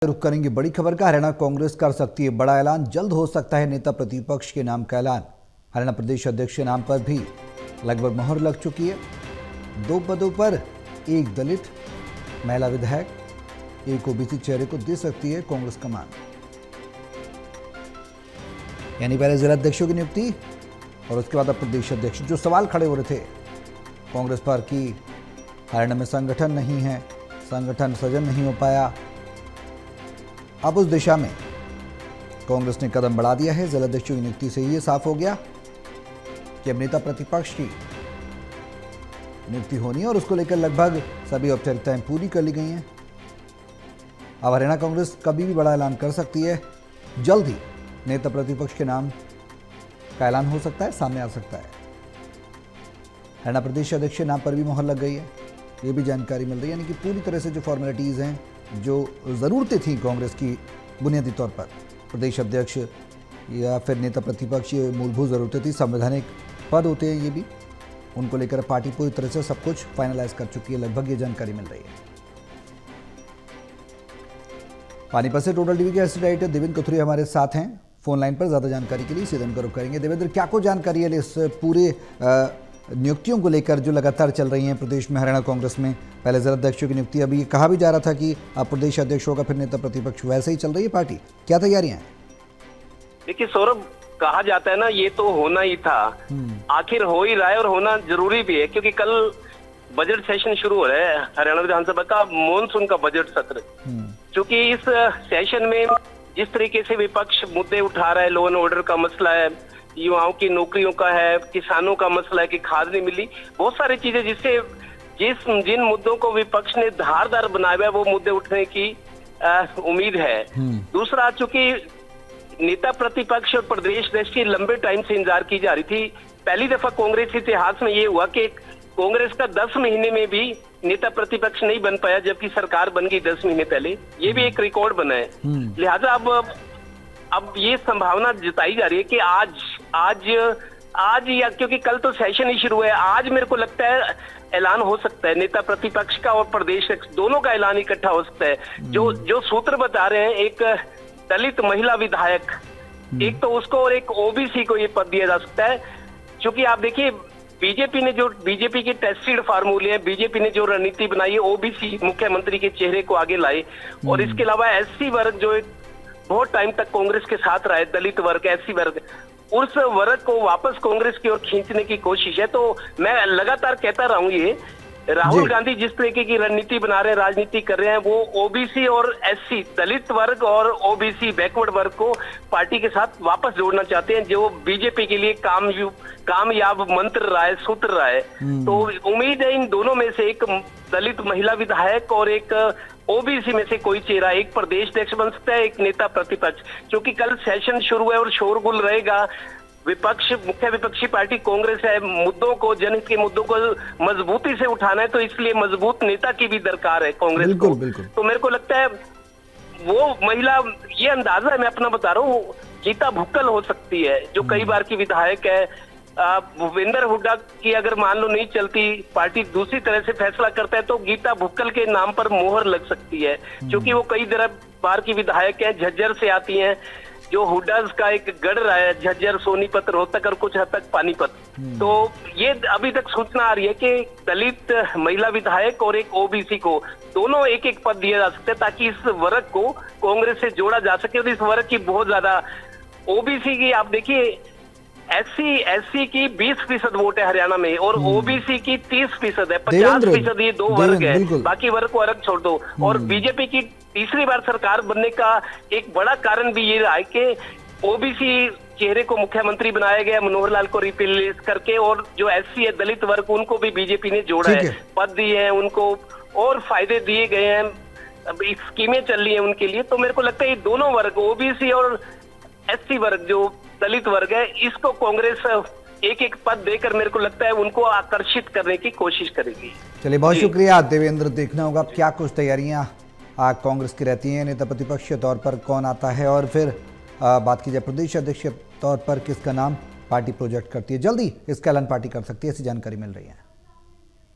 रुख करेंगे बड़ी खबर का। हरियाणा कांग्रेस कर सकती है बड़ा ऐलान, जल्द हो सकता है नेता प्रतिपक्ष के नाम का ऐलान। हरियाणा प्रदेश अध्यक्ष के नाम पर भी लगभग मोहर लग चुकी है। 2 पदों पर एक दलित महिला विधायक, एक ओबीसी चेहरे को दे सकती है कांग्रेस कमान। यानी पहले जिला अध्यक्षों की नियुक्ति और उसके बाद अब प्रदेश अध्यक्ष। जो सवाल खड़े हो रहे थे कांग्रेस पर कि हरियाणा में संगठन नहीं है, संगठन सृजन नहीं हो पाया, अब उस दिशा में कांग्रेस ने कदम बढ़ा दिया है। जिला अध्यक्षों की नियुक्ति से ये साफ हो गया कि अब नेता प्रतिपक्ष की नियुक्ति होनी है और उसको लेकर लगभग सभी औपचारिकताएं पूरी कर ली गई हैं। अब हरियाणा कांग्रेस कभी भी बड़ा ऐलान कर सकती है। जल्द ही नेता प्रतिपक्ष के नाम का ऐलान हो सकता है, सामने आ सकता है। हरियाणा प्रदेश अध्यक्ष के नाम पर भी मोहर लग गई है, ये भी जानकारी मिल रही है। यानी कि पूरी तरह से जो फॉर्मेलिटीज़ हैं, जो ज़रूरतें थीं कांग्रेस की बुनियादी तौर पर, प्रदेश अध्यक्ष या फिर नेता प्रतिपक्ष, ये मूलभूत ज़रूरतें थी, संवैधानिक पद होते हैं ये भी, उनको लेकर पार्टी पूरी तरह से सब कुछ फाइनलाइज कर चुकी है, लगभग ये जानकारी मिल रही है। पानीपत से टोटल टीवी के एसोसिएट एडिटर देवेंद्र कथुरिया हमारे साथ हैं फोन लाइन पर। ज़्यादा जानकारी के लिए सीधे उनका रुख करेंगे। देवेंद्र, क्या कुछ जानकारी है इस पूरे नियुक्तियों को लेकर जो लगातार चल रही हैं प्रदेश में हरियाणा कांग्रेस में? पहले जिला अध्यक्षों की नियुक्ति, अभी कहा भी जा रहा था कि अब प्रदेश अध्यक्ष होगा, फिर नेता प्रतिपक्ष, वैसे ही चल रही है पार्टी, क्या तैयारियां हैं? देखिए सौरभ, कहा जाता है ना, ये तो होना ही था, आखिर हो ही रहा है और होना जरूरी भी है, क्योंकि कल बजट सेशन शुरू हो रहा है हरियाणा विधानसभा का, मॉनसून का बजट सत्र। क्योंकि इस सेशन में जिस तरीके से विपक्ष मुद्दे उठा रहा है, लॉ एंड ऑर्डर का मसला है, युवाओं की नौकरियों का है, किसानों का मसला है कि खाद नहीं मिली, बहुत सारी चीजें जिससे जिन मुद्दों को विपक्ष ने धारदार बनाया है वो मुद्दे उठने की उम्मीद है। दूसरा, चूंकि नेता प्रतिपक्ष और प्रदेश अध्यक्ष की लंबे टाइम से इंतजार की जा रही थी, पहली दफा कांग्रेस इतिहास में ये हुआ कि कांग्रेस का 10 महीने में भी नेता प्रतिपक्ष नहीं बन पाया, जबकि सरकार बन गई 10 महीने पहले। ये भी एक रिकॉर्ड बना है। लिहाजा अब ये संभावना जताई जा रही है कि आज या क्योंकि कल तो सेशन ही शुरू है, आज मेरे को लगता है ऐलान हो सकता है नेता प्रतिपक्ष का और प्रदेश दोनों का ऐलान इकट्ठा हो सकता है। जो सूत्र बता रहे हैं, एक दलित महिला विधायक, एक तो उसको और एक ओबीसी को ये पद दिया जा सकता है। क्योंकि आप देखिए, बीजेपी के टेस्टेड फार्मूले हैं, बीजेपी ने जो रणनीति बनाई है, ओबीसी मुख्यमंत्री के चेहरे को आगे लाए, और इसके अलावा एससी वर्ग जो एक बहुत टाइम तक कांग्रेस के साथ रहा है, दलित वर्ग, एससी वर्ग, उस वर्ग को वापस कांग्रेस की ओर खींचने की कोशिश है। तो मैं लगातार कहता रहा हूं, ये राहुल गांधी जिस तरीके की रणनीति बना रहे हैं, राजनीति कर रहे हैं, वो ओबीसी और एससी, दलित वर्ग और ओबीसी बैकवर्ड वर्ग को पार्टी के साथ वापस जोड़ना चाहते हैं, जो बीजेपी के लिए कामयाब मंत्र रहा है, सूत्र रहा है। तो उम्मीद है इन दोनों में से एक दलित महिला विधायक और एक ओबीसी में से कोई चेहरा, एक प्रदेश अध्यक्ष बन सकता है, एक नेता प्रतिपक्ष। क्योंकि कल सेशन शुरू है और शोरगुल रहेगा। मुख्य विपक्षी पार्टी कांग्रेस है, मुद्दों को, जनहित के मुद्दों को मजबूती से उठाना है, तो इसलिए मजबूत नेता की भी दरकार है कांग्रेस को। तो मेरे को लगता है वो महिला, ये अंदाजा है, मैं अपना बता रहा हूँ, गीता भुक्कल हो सकती है, जो कई बार की विधायक है। भूपेंद्र हुड्डा की अगर मान लो नहीं चलती, पार्टी दूसरी तरह से फैसला करता है, तो गीता भुक्कल के नाम पर मोहर लग सकती है, क्योंकि वो कई बार की विधायक है, झज्जर से आती हैं, जो हुड्डा का एक गढ़ रहा है, झज्जर, सोनीपत, रोहतक और कुछ हद तक पानीपत। तो ये अभी तक सूचना आ रही है कि दलित महिला विधायक और एक ओबीसी को दोनों एक पद दिया जा सकता है, ताकि इस वर्ग को कांग्रेस से जोड़ा जा सके। और इस वर्ग की बहुत ज्यादा, ओबीसी की आप देखिए, एससी की 20% वोट है हरियाणा में, और ओबीसी की 30% है, 50% ये दो वर्ग है, बाकी वर्ग को अलग छोड़ दो। और बीजेपी की तीसरी बार सरकार बनने का एक बड़ा कारण भी ये रहा है कि ओबीसी चेहरे को मुख्यमंत्री बनाया गया, मनोहर लाल को रिप्लेस करके, और जो एससी है, दलित वर्ग, उनको भी बीजेपी ने जोड़ा है, पद दिए हैं उनको और फायदे दिए गए हैं, स्कीमें चल रही है उनके लिए। तो मेरे को लगता है ये दोनों वर्ग, ओबीसी और एससी वर्ग, जो दलित वर्ग है, इसको कांग्रेस एक पद देकर मेरे को लगता है उनको आकर्षित करने की कोशिश करेगी। चलिए, बहुत शुक्रिया देवेंद्र। देखना होगा क्या कुछ तैयारियां कांग्रेस की रहती हैं, नेता प्रतिपक्ष के तौर पर कौन आता है, और फिर बात की जाए प्रदेश अध्यक्ष के तौर पर किसका नाम पार्टी प्रोजेक्ट करती है। जल्दी इसका ऐलान पार्टी कर सकती है, ऐसी जानकारी मिल रही है।